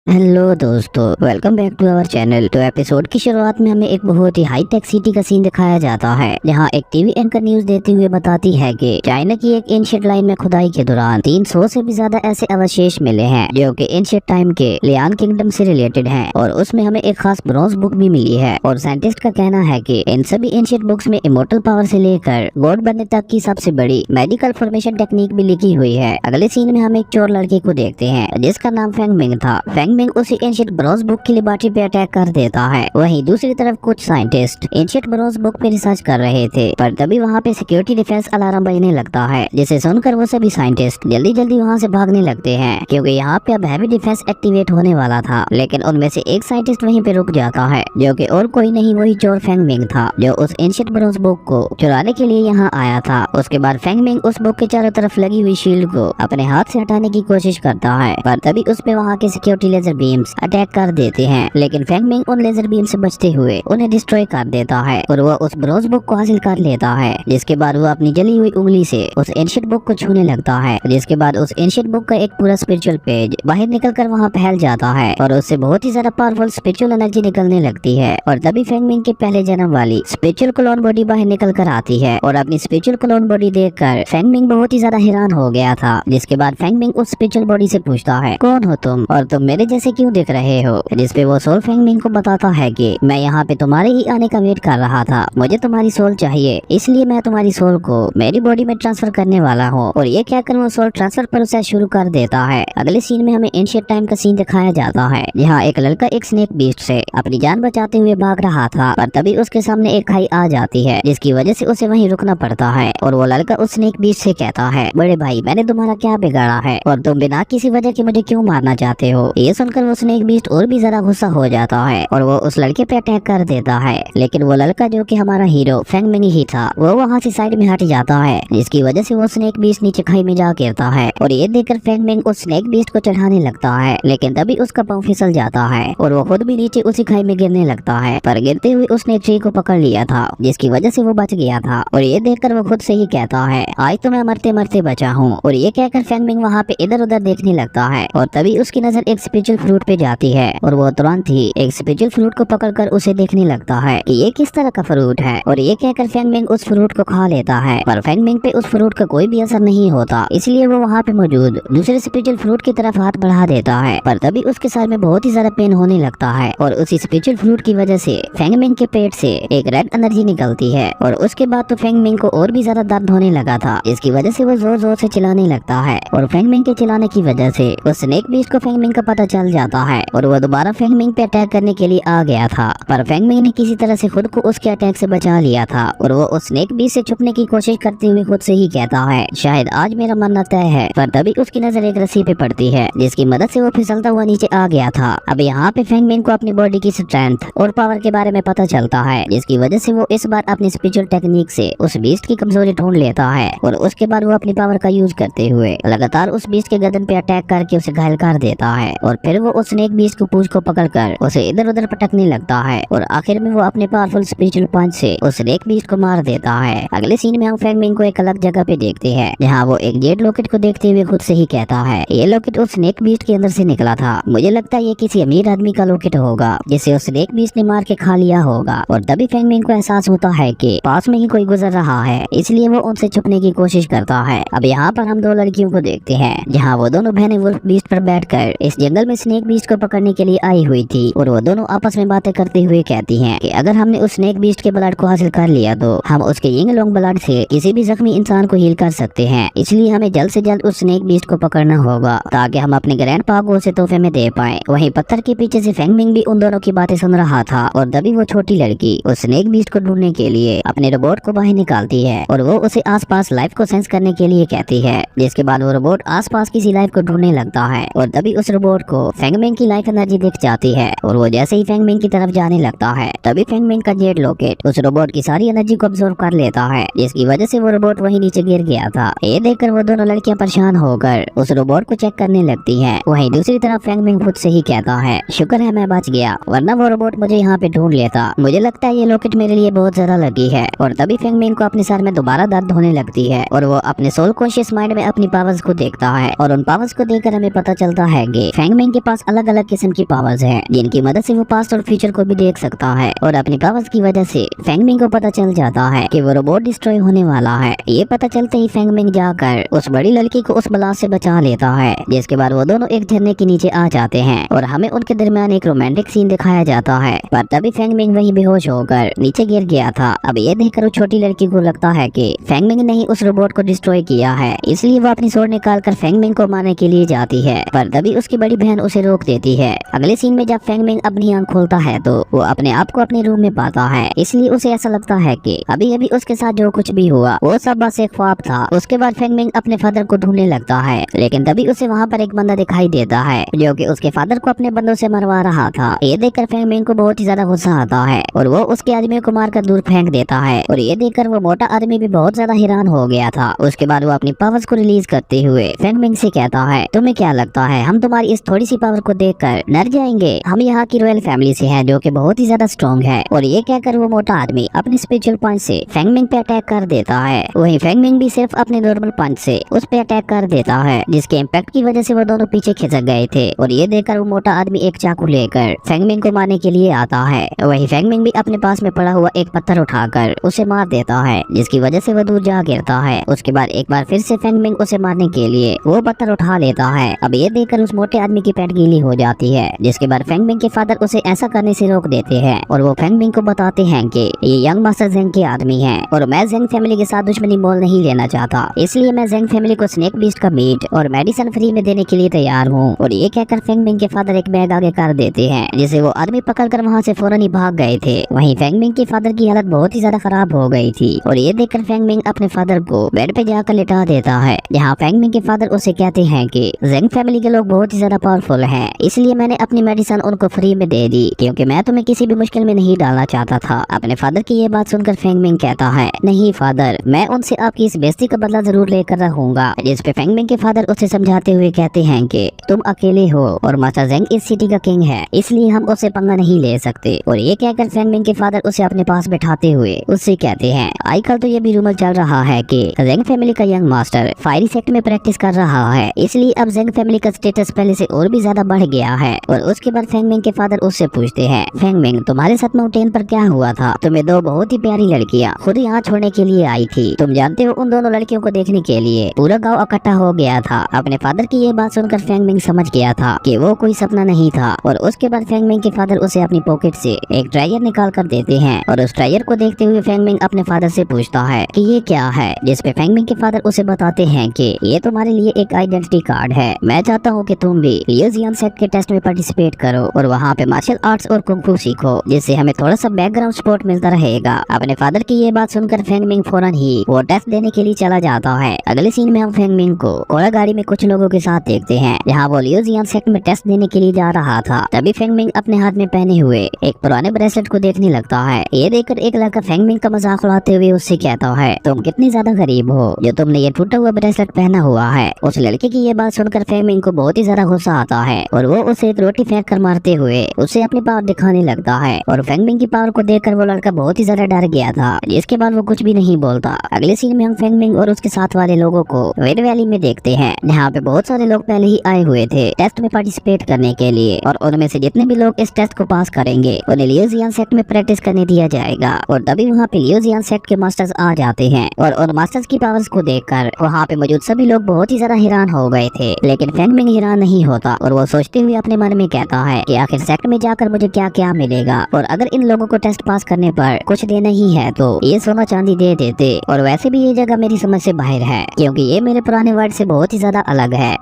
Hello दोस्तों, welcome back to our channel. तो episode की शुरुआत में हमें एक बहुत ही हाई टेक सिटी का सीन दिखाया जाता है, जहां एक टीवी एंकर न्यूज देते हुए बताती है कि चाइना की एक एंशिएंट लाइन में खुदाई के दौरान 300 से भी ज्यादा ऐसे अवशेष मिले हैं जो कि एंशिएंट टाइम के लियान किंगडम से रिलेटेड हैं, और उसमें हमें एक खास ब्रॉन्ज बुक भी मिली है। और साइंटिस्ट का कहना है कि इन सभी एंशिएंट बुक्स में इमोर्टल पावर से लेकर गॉड बनने तक की सबसे बड़ी मेडिकल फॉर्मेशन टेक्निक भी लिखी हुई है। अगले सीन में हम एक चोर लड़के को देखते हैं जिसका नाम फेंग मिंग था। फेंग मिंग उसी एंशिएंट ब्रॉन्ज बुक की लेबोरेटरी पे अटैक कर देता है। वहीं दूसरी तरफ कुछ साइंटिस्ट एंशिएंट ब्रॉन्ज बुक पे रिसर्च कर रहे थे, पर तभी वहाँ पे सिक्योरिटी डिफेंस अलार्म बजने लगता है, जिसे सुनकर वो सभी साइंटिस्ट जल्दी जल्दी वहाँ से भागने लगते हैं, क्योंकि यहाँ पे अब हैवी डिफेंस एक्टिवेट होने वाला था। लेकिन उनमें से एक साइंटिस्ट वहीं पे रुक जाता है, जो कि और कोई नहीं वही चोर फेंग मिंग था, जो उस एंशिएंट ब्रॉन्ज बुक को चुराने के लिए यहाँ आया था। उसके बाद फेंग मिंग उस बुक के चारों तरफ लगी हुई शील्ड को अपने हाथ से हटाने की कोशिश करता है, पर तभी उस पे वहाँ के सिक्योरिटी लेजर बीम्स अटैक कर देते हैं। लेकिन फेंग मिंग उन लेजर बीम से बचते हुए उन्हें डिस्ट्रॉय कर देता है और वो उस ब्रॉन्ज बुक को हासिल कर लेता है। जिसके बाद वो अपनी जली हुई उंगली से उस एंशिएंट बुक को छूने लगता है, जिसके बाद उस एंशिएंट बुक का एक पूरा स्पिरिचुअल पेज बाहर निकलकर वहाँ फैल जाता है और उससे बहुत ही ज्यादा पावरफुल स्पिरिचुअल एनर्जी निकलने लगती है। और तभी फेंग मिंग के पहले जन्म वाली स्पिरिचुअल क्लोन बॉडी बाहर निकल कर आती है, और अपनी स्पिरिचुअल क्लोन बॉडी देखकर फेंग मिंग बहुत ही ज्यादा हैरान हो गया था। जिसके बाद फेंग मिंग उस स्पिरिचुअल बॉडी से पूछता है, कौन हो तुम और तुम मेरे जैसे क्यों दिख रहे हो? जिसपे वो सोल फेंग मिंग को बताता है कि मैं यहाँ पे तुम्हारे ही आने का वेट कर रहा था, मुझे तुम्हारी सोल चाहिए, इसलिए मैं तुम्हारी सोल को मेरी बॉडी में ट्रांसफर करने वाला हूँ। और ये कहकर वो सोल ट्रांसफर प्रोसेस शुरू कर देता है। अगले सीन में हमें एंशिएंट टाइम का सीन दिखाया जाता है, जहाँ एक लड़का एक स्नेक बीस्ट से अपनी जान बचाते हुए भाग रहा था, पर तभी उसके सामने एक खाई आ जाती है, जिसकी वजह से उसे वहीं रुकना पड़ता है। और वो लड़का उस स्नेक बीस्ट से कहता है, बड़े भाई मैंने तुम्हारा क्या बिगाड़ा है और तुम बिना किसी वजह के मुझे क्यों मारना चाहते हो? ये सुनकर वो स्नेक बीस्ट और भी ज्यादा गुस्सा हो जाता है और वो उस लड़के पे अटैक कर देता है। लेकिन वो लड़का जो कि हमारा हीरो फेंग मिंग ही था, वो वहाँ से साइड में हट जाता है, जिसकी वजह से वो स्नेक बीस्ट नीचे खाई में जा गिरता है। और ये देखकर फेंग मिंग उस स्नेक बीस्ट को चढ़ाने लगता है, लेकिन तभी उसका पाँव फिसल जाता है और वो खुद भी नीचे उसी खाई में गिरने लगता है। पर गिरते हुए उसने ट्री को पकड़ लिया था, जिसकी वजह से वो बच गया था। और ये देखकर वो खुद से ही कहता है, आज तो मैं मरते मरते बचा हूँ। और ये कहकर फेंग मिंग वहाँ पे इधर उधर देखने लगता है, और तभी उसकी नजर एक स्पिरिचुअल फ्रूट पे जाती है, और वो तुरंत ही एक स्पिरिचुअल फ्रूट को पकड़कर उसे देखने लगता है कि ये किस तरह का फ्रूट है। और ये कहकर फेंग मिंग उस फ्रूट को खा लेता है, पर फेंग मिंग पे उस फ्रूट का कोई भी असर नहीं होता, इसलिए वो वहाँ पे मौजूद दूसरे स्पिरिचुअल फ्रूट की तरफ हाथ बढ़ा देता है। पर तभी उसके सर में बहुत ही ज्यादा पेन होने लगता है, और उसी स्पिरिचुअल फ्रूट की वजह से फेंग मिंग के पेट से एक रेड एनर्जी निकलती है। और उसके बाद तो फेंग मिंग को और भी ज्यादा दर्द होने लगा था, जिसकी वजह से वो जोर जोर से चिल्लाने लगता है। और फेंग मिंग के चिल्लाने की वजह से उस स्नेक बीस्ट को फेंग मिंग का पता चल जाता है, और वो दोबारा फेंग मिंग पे अटैक करने के लिए आ गया था। पर फेंग मिंग ने किसी तरह से खुद को उसके अटैक से बचा लिया था, और वो उस स्नेक बीस्ट से छुपने की कोशिश करते हुए खुद से ही कहता है, शायद आज मेरा मरना तय है। पर तभी उसकी नजर एक रस्सी पे पड़ती है, जिसकी मदद से वो फिसलता हुआ नीचे आ गया था। अब यहाँ पे फेंग मिंग को अपनी बॉडी की स्ट्रेंथ और पावर के बारे में पता चलता है, जिसकी वजह से वो इस बार अपनी स्पिरिचुअल टेक्निक से उस बीस्ट की कमजोरी ढूंढ लेता है, और उसके बाद वो अपनी पावर का यूज करते हुए लगातार उस बीस्ट के गर्दन पे अटैक करके उसे घायल कर देता है। और फिर वो उस स्नेक बीस्ट को पूंछ को पकड़कर उसे इधर उधर पटकने लगता है, और आखिर में वो अपने पावरफुल स्पिरिचुअल पंच से उस स्नेक बीस्ट को मार देता है। अगले सीन में हम फेंग मिंग को एक अलग जगह पे देखते हैं, जहाँ वो एक जेड लॉकेट को देखते हुए खुद से ही कहता है, ये लॉकेट उस स्नेक बीस्ट के अंदर से निकला था, मुझे लगता है ये किसी अमीर आदमी का लॉकेट होगा, जिसे उस स्नेक बीस्ट ने मार के खा लिया होगा। और तभी फेंग मिंग को एहसास होता है कि पास में ही कोई गुजर रहा है, इसलिए वो उनसे छुपने की कोशिश करता है। अब यहाँ पर हम दो लड़कियों को देखते हैं, जहाँ वो दोनों बहनें वुल्फ बीस्ट पर बैठकर इस जंगल में स्नेक बीस्ट को पकड़ने के लिए आई हुई थी, और वो दोनों आपस में बातें करते हुए कहती हैं कि अगर हमने उस स्नेक बीस्ट के ब्लड को हासिल कर लिया तो हम उसके यिंग लोंग ब्लड से किसी भी जख्मी इंसान को हील कर सकते हैं, इसलिए हमें जल्द से जल्द उस स्नेक बीस्ट को पकड़ना होगा, ताकि हम अपने ग्रैंड पा को उसे तोहफे में दे पाए। वहीं पत्थर के पीछे से फेंग मिंग भी उन दोनों की बातें सुन रहा था, और तभी वो छोटी लड़की उस स्नेक बीस्ट को ढूंढने के लिए अपने रोबोट को बाहर निकालती है, और वो उसे आसपास लाइफ को सेंस करने के लिए कहती है। जिसके बाद वो रोबोट आसपास किसी लाइफ को ढूंढने लगता है, और तभी उस रोबोट को फेंग मिंग की लाइफ एनर्जी दिख जाती है, और वो जैसे ही फेंग मिंग की तरफ जाने लगता है, तभी फेंग मिंग का जेड लॉकेट उस रोबोट की सारी एनर्जी को अब्सॉर्ब कर लेता है, जिसकी वजह से वो रोबोट वहीं नीचे गिर गया था। ये देखकर वो दोनों लड़कियां परेशान होकर उस रोबोट को चेक करने लगती हैं। वहीं दूसरी तरफ फेंग मिंग खुद से ही कहता है, शुक्र है मैं बच गया, वरना वो रोबोट मुझे यहाँ पे ढूंढ लेता, मुझे लगता है ये लॉकेट मेरे लिए बहुत ज्यादा लगी है। और तभी फेंग मिंग को अपने सर में दोबारा दर्द होने लगती है, और वो अपने सोल कॉन्शियस माइंड में अपनी पावर्स को देखता है, और उन पावर्स को देखकर हमें पता चलता है कि फेंग मिंग फेंगमिंग के पास अलग अलग किस्म की पावर्स हैं, जिनकी मदद से वो पास्ट और फ्यूचर को भी देख सकता है। और अपनी पावर्स की वजह से फेंगमिंग को पता चल जाता है कि वो रोबोट डिस्ट्रॉय होने वाला है। ये पता चलते ही फेंगमिंग जाकर उस बड़ी लड़की को उस ब्लास्ट से बचा लेता है, जिसके बाद वो दोनों एक झरने के नीचे आ जाते हैं और हमें उनके दरमियान एक रोमांटिक सीन दिखाया जाता है। पर तभी फेंगमिंग वहीं बेहोश होकर नीचे गिर गया था। अब ये देखकर उस छोटी लड़की को लगता है कि फेंगमिंग ने ही उस रोबोट को डिस्ट्रॉय किया है, इसलिए वो अपनी स्वॉर्ड निकालकर फेंगमिंग को मारने के लिए जाती है। पर तभी उसकी बड़ी बहन उसे रोक देती है। अगले सीन में जब फेंगमिंग अपनी आंख खोलता है तो वो अपने आप को अपने रूम में पाता है, इसलिए उसे ऐसा लगता है कि अभी अभी उसके साथ जो कुछ भी हुआ वो सब बस एक ख्वाब था। उसके बाद फेंगमिंग अपने फादर को ढूंढने लगता है, लेकिन तभी उसे वहाँ पर एक बंदा दिखाई देता है जो कि उसके फादर को अपने बंदों से मरवा रहा था। ये देखकर फेंगमिंग को बहुत ही ज्यादा गुस्सा आता है और वो उसके आदमी को मारकर दूर फेंक देता है। और ये देखकर वो मोटा आदमी भी बहुत ज्यादा हैरान हो गया था। उसके बाद वो अपनी पावर्स को रिलीज करते हुए फेंगमिंग से कहता है, तुम्हें क्या लगता है हम तुम्हारी इस थोड़ी सी पावर को देखकर डर जाएंगे? हम यहाँ की रॉयल फैमिली से हैं जो कि बहुत ही ज्यादा स्ट्रॉन्ग है। और ये कहकर वो मोटा आदमी अपने स्पिरिचुअल पंच से फेंगमिंग पे अटैक कर देता है। वहीं फेंगमिंग भी सिर्फ अपने नॉर्मल पंच से उस पे अटैक कर देता है, जिसके इम्पैक्ट की वजह से वो दोनों पीछे खिसक गए थे। और ये देखकर वो मोटा आदमी एक चाकू लेकर फेंगमिंग को मारने के लिए आता है। वहीं फेंगमिंग भी अपने पास में पड़ा हुआ एक पत्थर उठाकर उसे मार देता है, जिसकी वजह से वो दूर जा गिरता है। उसके बाद एक बार फिर से फेंगमिंग उसे मारने के लिए वो पत्थर उठा लेता है। अब ये देखकर उस मोटे आदमी की पेट गीली हो जाती है, जिसके बाद फेंगमिंग के फादर उसे ऐसा करने से रोक देते हैं और वो फेंगमिंग को बताते हैं कि ये यंग मास्टर जेंग के आदमी हैं और मैं जेंग फैमिली के साथ दुश्मनी मोल नहीं लेना चाहता, इसलिए मैं जेंग फैमिली को स्नेक बीस्ट का मीट और मेडिसिन फ्री में देने के लिए तैयार हूँ। और ये कहकर फेंगमिंग के फादर एक बैग आगे कर देते हैं, जिसे वो आदमी पकड़कर वहाँ से फौरन ही भाग गए थे। वहीं फेंगमिंग के फादर की हालत बहुत ही ज्यादा खराब हो गई थी और ये देखकर फेंगमिंग अपने फादर को बेड पे जाकर लिटा देता है, जहाँ फेंगमिंग के फादर उसे कहते हैं कि जेंग फैमिली के लोग बहुत ही ज्यादा पावरफुल हैं, इसलिए मैंने अपनी मेडिसिन उनको फ्री में दे दी क्योंकि मैं तुम्हें किसी भी मुश्किल में नहीं डालना चाहता था। अपने फादर की ये बात सुनकर फेंगमिंग कहता है, नहीं फादर, मैं उनसे आपकी इस बेइज्जती का बदला जरूर लेकर रहूंगा। जिस पे फेंगमिंग के फादर उसे समझाते हुए कहते हैं कि तुम अकेले हो और मास्टर जेंग इस सिटी का किंग है, इसलिए हम उससे पंगा नहीं ले सकते। और ये कहकर फेंगमिंग के फादर उसे अपने पास बैठाते हुए उससे कहते हैं, आजकल तो ये भी रूमर चल रहा है कि जेंग फैमिली का यंग मास्टर फायरी सेक्ट में प्रैक्टिस कर रहा है, इसलिए अब जेंग फैमिली का स्टेटस पहले से और भी ज्यादा बढ़ गया है। और उसके बाद फेंगमिंग के फादर उससे पूछते हैं, फेंगमिंग तुम्हारे साथ माउंटेन पर क्या हुआ था? तुम्हें दो बहुत ही प्यारी लड़कियां खुद यहाँ छोड़ने के लिए आई थी, तुम जानते हो उन दोनों लड़कियों को देखने के लिए पूरा गाँव इकट्ठा हो गया था। अपने फादर की ये बात सुनकर फेंगमिंग समझ गया था कि वो कोई सपना नहीं था। और उसके बाद फेंगमिंग के फादर उसे अपनी पॉकेट से एक ट्रायर निकाल कर देते हैं और उस ट्रायर को देखते हुए फेंगमिंग अपने फादर से पूछता है कि ये क्या है, जिस पे फेंगमिंग के फादर उसे बताते हैं कि ये तुम्हारे लिए एक आइडेंटिटी कार्ड है। मैं चाहता हूँ कि तुम भी लियोजियन सेक्ट के टेस्ट में पार्टिसिपेट करो और वहाँ पे मार्शल आर्ट्स और कुंग-फू सीखो, जिससे हमें थोड़ा सा बैकग्राउंड सपोर्ट मिलता रहेगा। अपने फादर की ये बात सुनकर फेंगमिंग फौरन ही वो टेस्ट देने के लिए चला जाता है। अगले सीन में हम फेंगमिंग को घोड़ा गाड़ी में कुछ लोगों के साथ देखते हैं, जहाँ वो लियोजियन सेक्ट में टेस्ट देने के लिए जा रहा था। तभी फेंगमिंग अपने हाथ में पहने हुए एक पुराने ब्रेसलेट को देखने लगता है। ये देखकर एक लड़का फेंगमिंग का मजाक उड़ाते हुए उससे कहता है, तुम कितनी ज्यादा गरीब हो जो तुमने ये टूटा हुआ ब्रेसलेट पहना हुआ है। उस लड़के की ये बात सुनकर फेंगमिंग को बहुत ही ज्यादा गुस्सा आता है और वो उसे एक रोटी फेंक कर मारते हुए उसे अपनी पावर दिखाने लगता है। और फेंगमिंग की पावर को देखकर वो लड़का बहुत ही ज्यादा डर गया था, जिसके बाद वो कुछ भी नहीं बोलता। अगले सीन में हम फेंगमिंग और उसके साथ वाले लोगों को वेड वैली में देखते हैं, जहाँ पे बहुत सारे लोग पहले ही आए हुए थे टेस्ट में पार्टिसिपेट करने के लिए। और उनमें से जितने भी लोग इस टेस्ट को पास करेंगे उन्हें लियोजियन सेक्ट में प्रैक्टिस करने दिया जाएगा। और तभी वहाँ पे लियोजियन सेक्ट के मास्टर्स आ जाते हैं और उन मास्टर्स की पावर्स को देखकर वहाँ पे मौजूद सभी लोग बहुत ही ज्यादा हैरान हो गए थे। लेकिन फेंगमिंग हैरान नहीं होता और वो सोचते हुए अपने मन में कहता है कि आखिर सेक्ट में जाकर मुझे क्या क्या मिलेगा, और अगर इन लोगों को टेस्ट पास करने पर कुछ देना ही है तो ये सोना चांदी दे देते। और वैसे भी ये जगह मेरी समझ से बाहर है, क्योंकि ये मेरे पुराने वर्ल्ड से बहुत ही ज्यादा अलग है,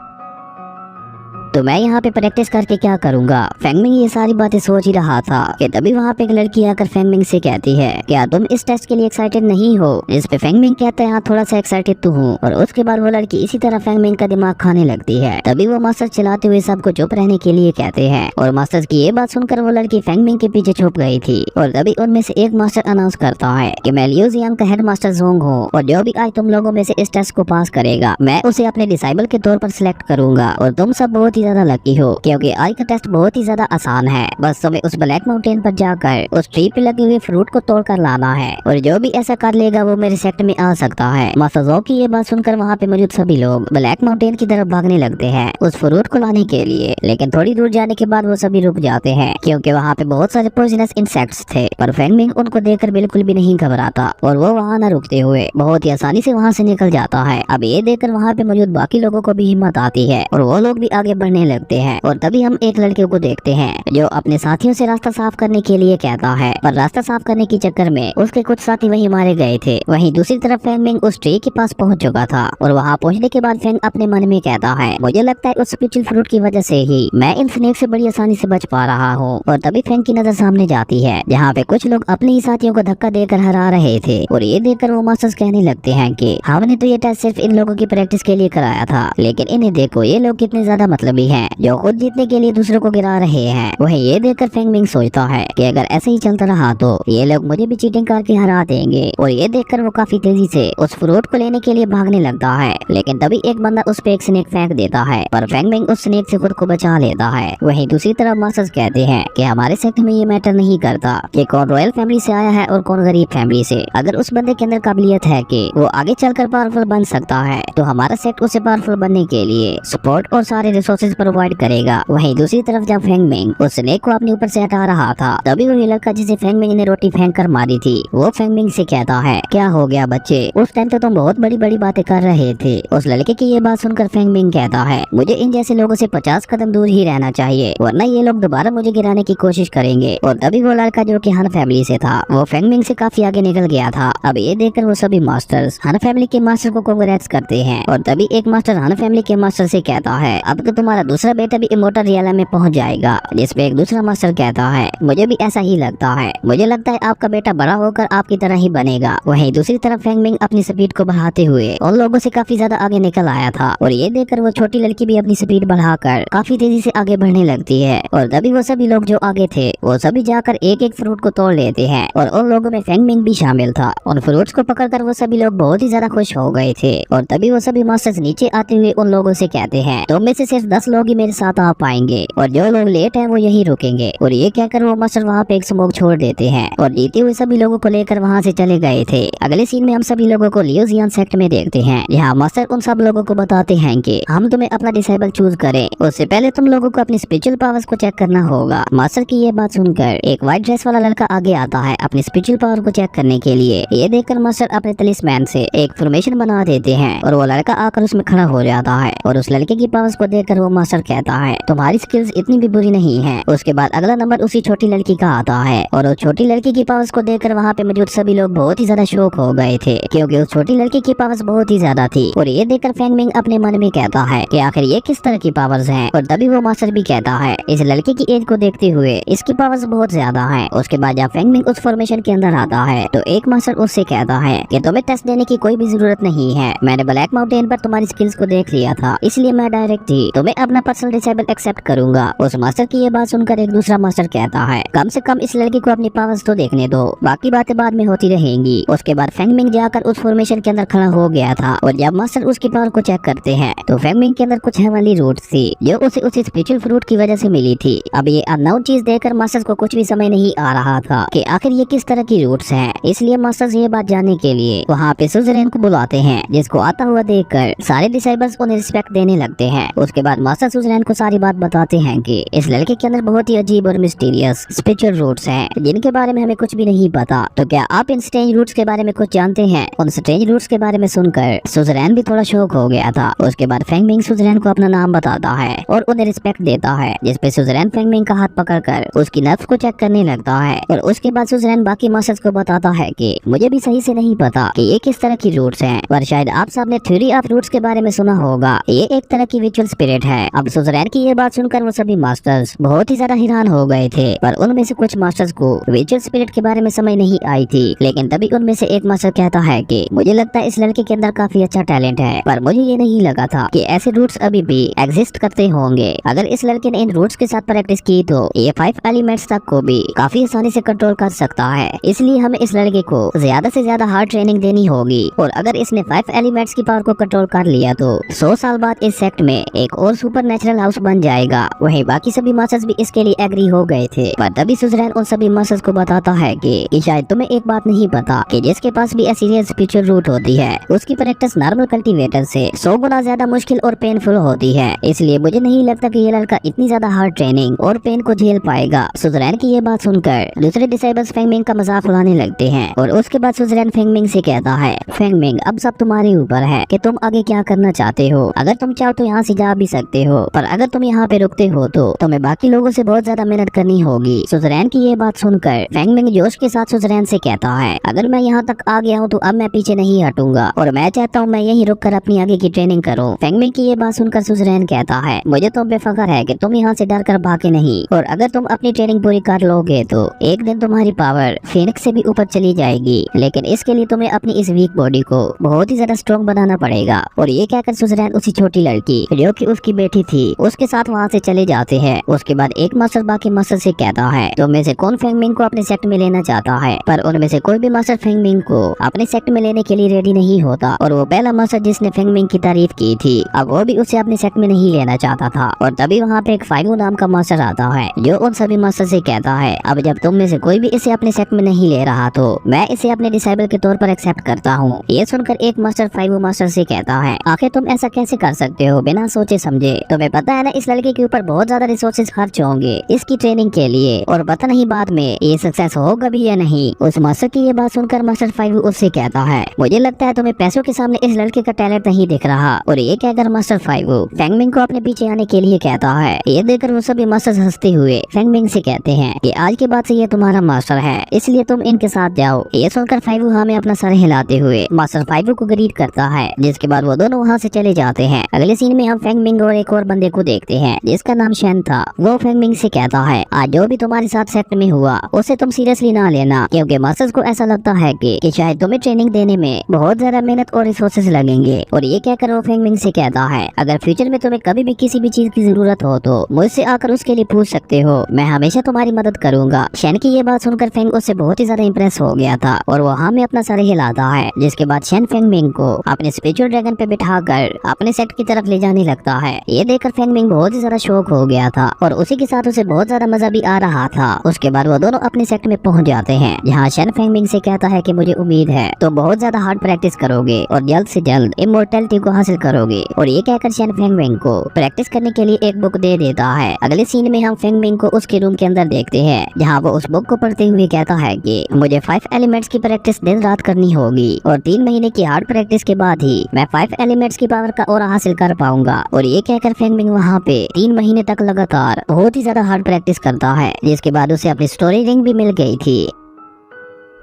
तो मैं यहाँ पे प्रैक्टिस करके क्या करूँगा। फेंगमिंग ये सारी बातें सोच ही रहा था कि तभी वहाँ पे एक लड़की आकर फेंगमिंग से कहती है, क्या तुम इस टेस्ट के लिए एक्साइटेड नहीं हो? इस पे फेंगमिंग कहता है, हाँ थोड़ा सा एक्साइटेड तो हूँ। और उसके बाद वो लड़की इसी तरह फेंगमिंग का दिमाग खाने लगती है। तभी वो मास्टर चलाते हुए सबको चुप रहने के लिए कहते हैं और मास्टर की ये बात सुनकर वो लड़की फेंगमिंग के पीछे छुप गई थी। और तभी उनमें से एक मास्टर अनाउंस करता है कि मैं लियोजियन का हेड मास्टर जोंग हूँ और जो भी आज तुम लोगों में से इस टेस्ट को पास करेगा मैं उसे अपने डिसाइबल के तौर पर सिलेक्ट करूंगा और तुम सब बहुत ही ज्यादा लकी हो, क्योंकि आज का टेस्ट बहुत ही ज्यादा आसान है। बस तुम्हें उस ब्लैक माउंटेन पर जाकर उस ट्री पे लगे हुए फ्रूट को तोड़ कर लाना है, और जो भी ऐसा कर लेगा वो मेरे सेक्टर में आ सकता है। मास्टर ज़ो की ये बात सुनकर वहाँ पे मौजूद सभी लोग ब्लैक माउंटेन की तरफ भागने लगते हैं उस फ्रूट को लाने के लिए। लेकिन थोड़ी दूर जाने के बाद वो सभी रुक जाते हैं, क्योंकि वहाँ पे बहुत सारे पॉइजनस इंसेक्ट्स थे। पर फेंग मिंग उनको देखकर बिल्कुल भी नहीं घबराता, और वो वहाँ न रुकते हुए बहुत ही आसानी से वहाँ से निकल जाता है। अब ये देखकर वहाँ पे मौजूद बाकी लोगों को भी हिम्मत आती है, और वो लोग भी आगे बढ़ने लगते हैं। और तभी हम एक लड़के को देखते हैं जो अपने साथियों से रास्ता साफ करने के लिए कहता है, पर रास्ता साफ करने के चक्कर में उसके कुछ साथी वहीं मारे गए थे। वहीं दूसरी तरफ फेंग मिंग उस ट्री के पास पहुंच चुका था, और वहां पहुंचने के बाद फेंग अपने मन में कहता है, मुझे लगता है उस स्पेशल फ्रूट की वजह से ही मैं इन स्नेक से बड़ी आसानी से बच पा रहा हूँ। और तभी फेंग की नजर सामने जाती है जहाँ पे कुछ लोग अपने ही साथियों को धक्का देकर हरा रहे थे, और ये देखकर वो मास्टर्स कहने लगते हैं कि हमने तो ये टेस्ट सिर्फ इन लोगों की प्रैक्टिस के लिए कराया था, लेकिन इन्हें देखो ये लोग कितने ज्यादा मतलबी हैं जो खुद जीतने के लिए दूसरों को गिरा रहे हैं। वहीं ये देखकर फेंग मिंग सोचता है कि अगर ऐसे ही चलता रहा तो ये लोग मुझे भी चीटिंग करके हरा देंगे। और ये देखकर वो काफी तेजी से उस फ्रूट को लेने के लिए भागने लगता है, लेकिन तभी एक बंदा उस पे एक स्नेक फेंक देता है, पर फेंग मिंग उस स्नेक से खुद को बचा लेता है। वहीं दूसरी तरफ मास्टर्स कहते हैं कि हमारे सेक्टर में ये मैटर नहीं करता कि कौन रॉयल फैमिली से आया है और कौन गरीब फैमिली से। अगर उस बंदे के अंदर काबिलियत है कि वो आगे चलकर पावरफुल बन सकता है, तो हमारा सेक्टर उसे पावरफुल बनने के लिए सपोर्ट और सारे रिसोर्सेज प्रोवाइड करेगा। वहीं दूसरी तरफ जब फेंग मिंग उस स्नेक को अपने ऊपर से हटा रहा था, तभी वही लड़का जिसे फेंग मिंग ने रोटी फेंक कर मारी थी वो फेंग मिंग से कहता है, क्या हो गया बच्चे, उस टाइम तो तुम बहुत बड़ी बड़ी बातें कर रहे थे। उस लड़के की ये बात सुनकर फेंग मिंग कहता है, मुझे इन जैसे लोगों से 50 कदम दूर ही रहना चाहिए, वरना ये लोग दोबारा मुझे गिराने की कोशिश करेंगे। और तभी वो लड़का जो कि हन फैमिली से था वो फेंग मिंग से काफी आगे निकल गया था। अब ये देखकर वो सभी मास्टर्स हन फैमिली के मास्टर को कांग्रेट्स करते हैं, और तभी एक मास्टर हन फैमिली के मास्टर से कहता है, अब तो तुम्हारा दूसरा बेटा भी इमोर्टल रियलम में पहुंच जाएगा। जिसपे एक दूसरा मास्टर कहता है, मुझे भी ऐसा ही लगता है, मुझे लगता है आपका बेटा बड़ा होकर आपकी तरह ही बनेगा। वहीं दूसरी तरफ फेंग मिंग अपनी स्पीड को बढ़ाते हुए उन लोगों से काफी ज्यादा आगे निकल आया था, और ये देखकर वो छोटी लड़की भी अपनी स्पीड बढ़ाकर काफी तेजी से आगे बढ़ने लगती है। और तभी वो सभी लोग जो आगे थे वो सभी जाकर एक एक फ्रूट को तोड़ लेते हैं, और उन लोगों में फेंग मिंग भी शामिल था। उन फ्रूट्स को पकड़कर वो सभी लोग बहुत ही ज्यादा खुश हो गए थे। और तभी वो सभी मास्टर्स नीचे आते हुए उन लोगों से कहते हैं, तुम में से सिर्फ 10 लोग ही मेरे साथ आ पाएंगे, और जो लोग लेट हैं वो यही रुकेंगे। और ये कहकर वो मास्टर वहाँ पे एक स्मोक छोड़ देते हैं, और जीते हुए सभी लोगों को लेकर वहाँ से चले गए थे। अगले सीन में हम सभी लोगों को लियो जियान सेक्टर में देखते हैं, जहाँ मास्टर उन सब लोगों को बताते हैं कि हम तुम्हें अपना डिसेबल चूज करें, उससे पहले तुम लोगों को अपनी स्पिरिचुअल पावर्स को चेक करना होगा। मास्टर की ये बात सुनकर एक व्हाइट ड्रेस वाला लड़का आगे आता है अपनी स्पिरिचुअल पावर को चेक करने के लिए। ये देखकर मास्टर अपने तलिस्मैन से एक फॉर्मेशन बना देते हैं, और वो लड़का आकर उसमें खड़ा हो जाता है। और उस लड़के की पावर्स को देखकर वो मास्टर कहता है, तुम्हारी स्किल्स इतनी भी बुरी नहीं है। उसके बाद अगला नंबर उसी छोटी लड़की का आता है, और उस छोटी लड़की की पावर्स को देखकर वहाँ पे मौजूद सभी लोग बहुत ही ज्यादा शौक हो गए थे, क्योंकि उस छोटी लड़की की पावर्स बहुत ही ज्यादा थी। और ये देखकर फेंग मिंग अपने मन में कहता है कि आखिर ये किस तरह की पावर्स हैं। और तभी वो मास्टर भी कहता है, इस लड़के की एज को देखते हुए इसकी पावर्स बहुत ज्यादा है। उसके बाद जब फेंग मिंग उस फॉर्मेशन के अंदर आता है तो एक मास्टर उससे कहता है कि तुम्हें टेस्ट देने की कोई भी जरूरत नहीं है, मैंने ब्लैक माउंटेन पर तुम्हारी स्किल्स को देख लिया था, इसलिए मैं डायरेक्ट ही तुम्हें अपना पर्सनल डिसेबल एक्सेप्ट करूंगा। उस मास्टर की ये बात सुनकर एक दूसरा मास्टर कहता है, कम से कम इस लड़की को अपनी पावर्स तो देखने दो, बाकी बातें बाद में होती रहेंगी। उसके बाद फेंग मिंग जाकर उस फॉर्मेशन के अंदर खड़ा हो गया था, और जब मास्टर उसकी पावर को चेक करते हैं तो फेंग मिंग के अंदर कुछ हेवनली रूट्स थी जो उसे उस स्पिरिचुअल फ्रूट की वजह से मिली थी। अब ये अननोन चीज देखकर मास्टर्स को कुछ भी समझ नहीं आ रहा था कि आखिर ये किस तरह की रूट्स हैं। इसलिए मास्टर्स ये बात जानने के लिए वहाँ पे सुजरेन को बुलाते हैं, जिसको आता हुआ देखकर सारे डिसाइबल्स उन्हें रिस्पेक्ट देने लगते हैं। उसके बाद मास्टर सुजरेन को सारी बात बताते हैं कि इस लड़के के अंदर बहुत ही अजीब और मिस्टीरियस स्पिरिचुअल रूट्स हैं, जिनके बारे में हमें कुछ भी नहीं पता। तो क्या आप इन स्ट्रेंज रूट्स के बारे में कुछ जानते हैं? उन स्ट्रेंज रूट्स के बारे में सुनकर सुजरेन भी थोड़ा शौक हो गया था। उसके बाद फेंग मिंग सुजरेन को अपना नाम बताता है और उन्हें रिस्पेक्ट देता है, जिसपे सुजरेन फेंग मिंग का हाथ पकड़कर उसकी नर्व्स को चेक करने लगता है। और उसके बाद सुजरेन बाकी मास्टर्स को बताता है कि मुझे भी सही से नहीं पता कि ये किस तरह की रूट्स हैं, पर शायद आप सबने थ्योरी ऑफ रूट्स के बारे में सुना होगा। ये एक तरह की विजुअल स्पिरिट है। अब सुजरेन की ये बात सुनकर वो सभी मास्टर्स बहुत ही ज्यादा हैरान हो गए थे, पर उनमें से कुछ मास्टर्स को विजुअल स्पिरिट के बारे में समझ नहीं आई थी। लेकिन तभी उनमें से एक मास्टर कहता है कि मुझे लगता है इस लड़के के अंदर काफी अच्छा टैलेंट है, पर मुझे ये नहीं लगा था कि ऐसे रूट्स अभी भी एग्जिस्ट करते होंगे। अगर इस लड़के ने इन रूट्स के साथ प्रैक्टिस की तो ये 5 एलिमेंट्स तक को भी काफी आसानी से कंट्रोल कर सकता है। इसलिए हमें इस लड़के को ज्यादा से ज्यादा हार्ड ट्रेनिंग देनी होगी, और अगर इसने 5 एलिमेंट्स की पावर को कंट्रोल कर लिया तो 100 साल बाद इस सेक्ट में एक और सुपर नेचुरल हाउस बन जाएगा। वहीं बाकी सभी मास्टर्स भी इसके लिए एग्री हो गए थे। पर तभी सुजरैन उन सभी मास्टर्स को बताता है कि शायद तुम्हें एक बात नहीं पता कि जिसके पास भी एसीरियन स्पिरिचुअल रूट होती है उसकी प्रैक्टिस नॉर्मल कल्टीवेटर से 100 गुना ज्यादा मुश्किल और पेनफुल होती है। इसलिए मुझे नहीं लगता कि ये लड़का इतनी ज्यादा हार्ड ट्रेनिंग और पेन को झेल पाएगा। सुजरैन की ये बात सुनकर दूसरे डिसाइबल्स फेंगमिंग का मजाक उड़ाने लगते हैं और उसके बाद सुजरैन फेंगमिंग से कहता है, फेंगमिंग अब सब तुम्हारे ऊपर है कि तुम आगे क्या करना चाहते हो। अगर तुम चाहो तो यहाँ से जा भी सकते हो, पर अगर तुम यहाँ पे रुकते हो तो तुम्हें बाकी लोगों से बहुत ज्यादा मेहनत करनी होगी। सुजरैन की ये बात सुनकर फेंगमिंग जोश के साथ सुजरैन से कहता है, अगर मैं यहाँ तक आ गया हूँ तो अब मैं पीछे नहीं हटूंगा और मैं चाहता हूँ मैं यहीं रुक कर अपनी आगे की ट्रेनिंग करूँ। फेंगमिंग की ये बात सुनकर सुजरैन कहता है, मुझे तो बेफिक्र है कि तुम यहाँ से डर कर भागे नहीं और अगर तुम अपनी ट्रेनिंग पूरी कर लोगे तो एक दिन तुम्हारी पावर फीनिक्स से भी ऊपर चली जाएगी, लेकिन इसके लिए तुम्हें अपनी इस वीक बॉडी को बहुत ही ज्यादा स्ट्रॉन्ग बनाना पड़ेगा। और ये कहकर सुजरैन उसी छोटी लड़की जो कि उसकी बेटी थी उसके साथ वहाँ से चले जाते हैं। उसके बाद एक मास्टर बाकी मास्टर से कहता है, तो में से कौन फेंगमिंग को अपने सेक्ट में लेना चाहता है, पर उनमें से कोई भी मास्टर फेंगमिंग को अपने सेक्ट में लेने के लिए रेडी नहीं होता। और वो पहला मास्टर जिसने फेंगमिंग की तारीफ की थी अब वो भी उसे अपने सेक्ट में नहीं लेना चाहता था। और तभी वहाँ पे एक फाइगो नाम का मास्टर आता है जो उन सभी मास्टर से कहता है, अब जब तुम में से कोई भी इसे अपने सेक्ट में नहीं ले रहा तो मैं इसे अपने डिसाइबल के तौर पर एक्सेप्ट करता हूँ। ये सुनकर एक मास्टर फाइगो मास्टर से कहता है, आखिर तुम ऐसा कैसे कर सकते हो बिना सोचे समझे, तुम्हें पता है ना इस लड़के के ऊपर बहुत ज्यादा रिसोर्सेज खर्च होंगे इसकी ट्रेनिंग के लिए और पता नहीं बाद में ये सक्सेस होगा भी या नहीं। उस मास्टर की ये बात सुनकर मास्टर फाइव उससे कहता है, मुझे लगता है तुम्हें पैसों के सामने इस लड़के का टैलेंट नहीं दिख रहा। और ये कहकर मास्टर फाइव फेंगमिंग को अपने पीछे आने के लिए कहता है। ये देखकर वो सभी मास्टर्स हंसते हुए फेंगमिंग से कहते हैं कि आज के बाद से ये तुम्हारा मास्टर है इसलिए तुम इनके साथ जाओ। ये सुनकर फाइव हमें अपना सर हिलाते हुए मास्टर फाइव को ग्रीट करता है, जिसके बाद वो दोनों वहाँ से चले जाते हैं। अगले सीन में हम फेंगमिंग और एक और बंदे को देखते हैं जिसका नाम शेन था। वो फेंगमिंग से कहता है, आज जो भी तुम्हारे साथ सेक्ट में हुआ उसे तुम सीरियसली ना लेना, क्योंकि मास्टर्स को ऐसा लगता है कि शायद तुम्हें ट्रेनिंग देने में बहुत ज्यादा मेहनत और रिसोर्सेज लगेंगे। और ये कहकर वो फेंगमिंग से कहता है, अगर फ्यूचर में तुम्हें कभी भी किसी भी चीज की जरूरत हो तो मुझसे आकर उसके लिए पूछ सकते हो, मैं हमेशा तुम्हारी मदद करूंगा। शेन की ये बात सुनकर फेंग उससे बहुत ही ज्यादा इंप्रेस हो गया था और वो हमें अपना सर हिलाता है, जिसके बाद शेन फेंगमिंग को अपने स्पिरिचुअल ड्रैगन पे बिठाकर अपने सेक्ट की तरफ ले जाने लगता है। ये देखकर फेंगमिंग बहुत ही ज्यादा शौक हो गया था और उसी के साथ उसे बहुत ज्यादा मजा भी आ रहा था। उसके बाद वो दोनों अपने सेक्ट में पहुंच जाते हैं, जहाँ शेन फेंगमिंग से कहता है कि मुझे उम्मीद है तुम बहुत ज्यादा हार्ड प्रैक्टिस करोगे और जल्द से जल्द इमोर्टैलिटी को हासिल करोगे। और ये कहकर शेन फेंगमिंग को प्रैक्टिस करने के लिए एक बुक दे देता है। अगले सीन में हम फेंगमिंग को उसके रूम के अंदर देखते हैं, जहाँ वो उस बुक को पढ़ते हुए कहता है कि मुझे 5 एलिमेंट्स की प्रैक्टिस दिन रात करनी होगी और 3 महीने की हार्ड प्रैक्टिस के बाद ही मैं 5 एलिमेंट्स की पावर का और हासिल कर पाऊंगा। और ये कहकर फेंगमिंग वहाँ पे 3 महीने तक लगातार बहुत ही ज्यादा हार्ड प्रैक्टिस करता है, जिसके बाद उसे अपनी स्टोरी रिंग भी मिल गई थी,